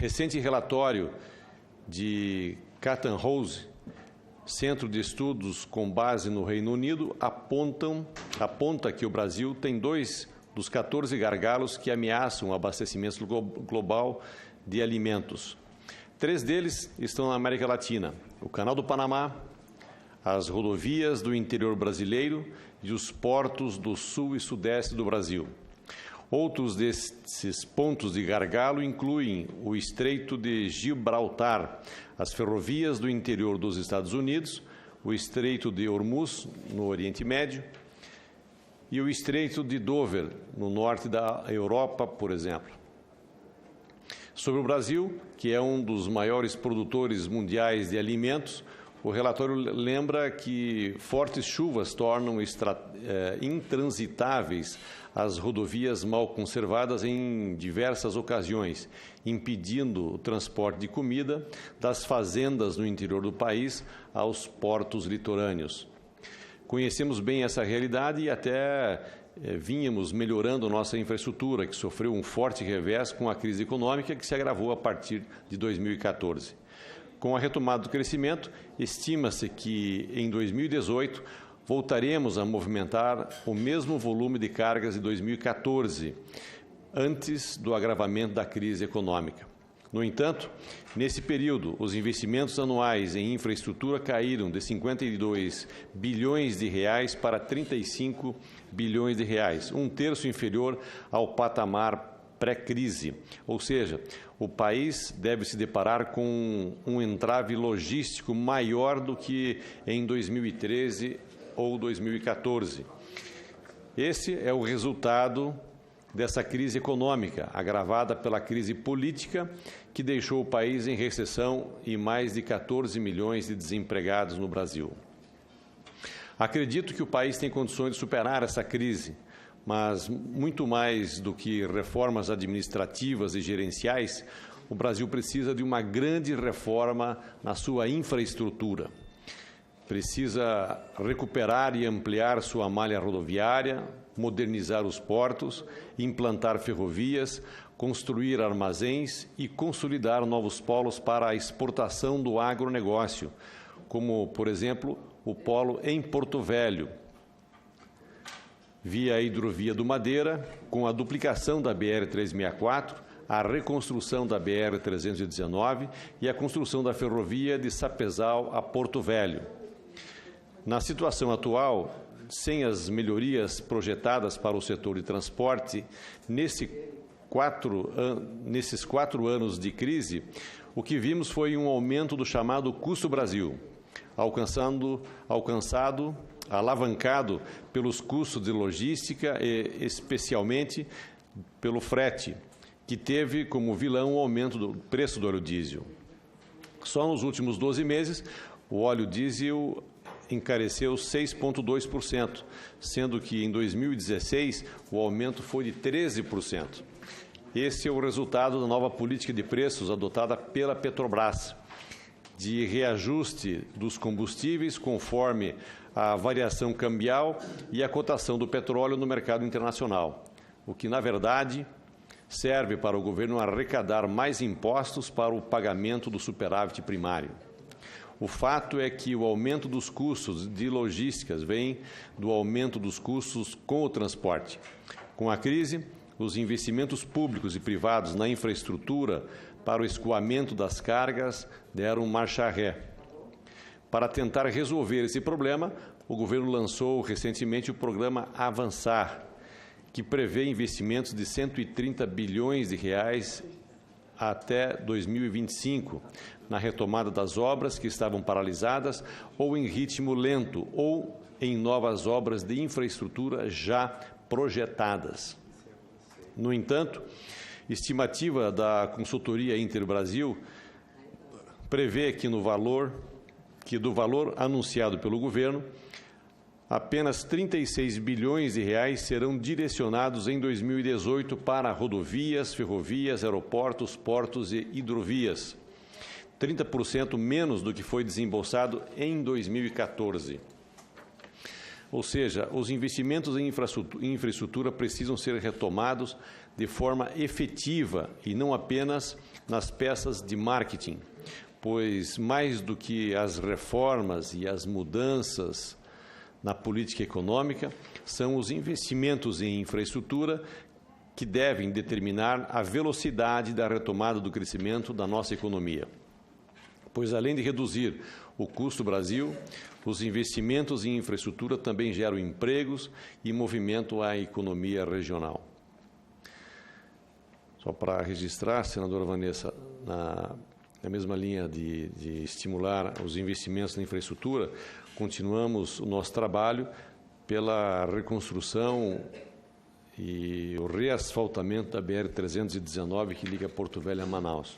recente relatório de Chatham House, Centro de Estudos com base no Reino Unido, aponta que o Brasil tem 2 dos 14 gargalos que ameaçam o abastecimento global de alimentos. 3 deles estão na América Latina: o Canal do Panamá, as rodovias do interior brasileiro e os portos do sul e sudeste do Brasil. Outros desses pontos de gargalo incluem o Estreito de Gibraltar, as ferrovias do interior dos Estados Unidos, o Estreito de Hormuz, no Oriente Médio, e o Estreito de Dover, no norte da Europa, por exemplo. Sobre o Brasil, que é um dos maiores produtores mundiais de alimentos, o relatório lembra que fortes chuvas tornam intransitáveis as rodovias mal conservadas em diversas ocasiões, impedindo o transporte de comida das fazendas no interior do país aos portos litorâneos. Conhecemos bem essa realidade e até vínhamos melhorando nossa infraestrutura, que sofreu um forte revés com a crise econômica que se agravou a partir de 2014. Com a retomada do crescimento, estima-se que em 2018 voltaremos a movimentar o mesmo volume de cargas de 2014, antes do agravamento da crise econômica. No entanto, nesse período, os investimentos anuais em infraestrutura caíram de 52 bilhões de reais para 35 bilhões de reais, 1/3 inferior ao patamar pré-crise, ou seja, o país deve se deparar com um entrave logístico maior do que em 2013 ou 2014. Esse é o resultado dessa crise econômica, agravada pela crise política, que deixou o país em recessão e mais de 14 milhões de desempregados no Brasil. Acredito que o país tem condições de superar essa crise, mas muito mais do que reformas administrativas e gerenciais, o Brasil precisa de uma grande reforma na sua infraestrutura. Precisa recuperar e ampliar sua malha rodoviária, modernizar os portos, implantar ferrovias, construir armazéns e consolidar novos polos para a exportação do agronegócio, como, por exemplo, o polo em Porto Velho, via a hidrovia do Madeira, com a duplicação da BR-364, a reconstrução da BR-319 e a construção da ferrovia de Sapezal a Porto Velho. Na situação atual, sem as melhorias projetadas para o setor de transporte, nesses 4 anos de crise, o que vimos foi um aumento do chamado custo Brasil, alavancado pelos custos de logística e especialmente pelo frete, que teve como vilão o aumento do preço do óleo diesel. Só nos últimos 12 meses, o óleo diesel encareceu 6,2%, sendo que em 2016 o aumento foi de 13%. Esse é o resultado da nova política de preços adotada pela Petrobras, de reajuste dos combustíveis conforme a variação cambial e a cotação do petróleo no mercado internacional, o que, na verdade, serve para o governo arrecadar mais impostos para o pagamento do superávit primário. O fato é que o aumento dos custos de logísticas vem do aumento dos custos com o transporte. Com a crise, os investimentos públicos e privados na infraestrutura para o escoamento das cargas deram marcha ré. Para tentar resolver esse problema, o governo lançou recentemente o programa Avançar, que prevê investimentos de 130 bilhões de reais até 2025, na retomada das obras que estavam paralisadas ou em ritmo lento ou em novas obras de infraestrutura já projetadas. No entanto, estimativa da consultoria Interbrasil prevê que do valor anunciado pelo governo, apenas 36 bilhões de reais serão direcionados em 2018 para rodovias, ferrovias, aeroportos, portos e hidrovias, 30% menos do que foi desembolsado em 2014. Ou seja, os investimentos em infraestrutura precisam ser retomados de forma efetiva e não apenas nas peças de marketing, pois mais do que as reformas e as mudanças na política econômica, são os investimentos em infraestrutura que devem determinar a velocidade da retomada do crescimento da nossa economia. Pois, além de reduzir o custo Brasil, os investimentos em infraestrutura também geram empregos e movimentam a economia regional. Só para registrar, senadora Vanessa, na mesma linha de estimular os investimentos na infraestrutura, continuamos o nosso trabalho pela reconstrução e o reasfaltamento da BR-319 que liga Porto Velho a Manaus.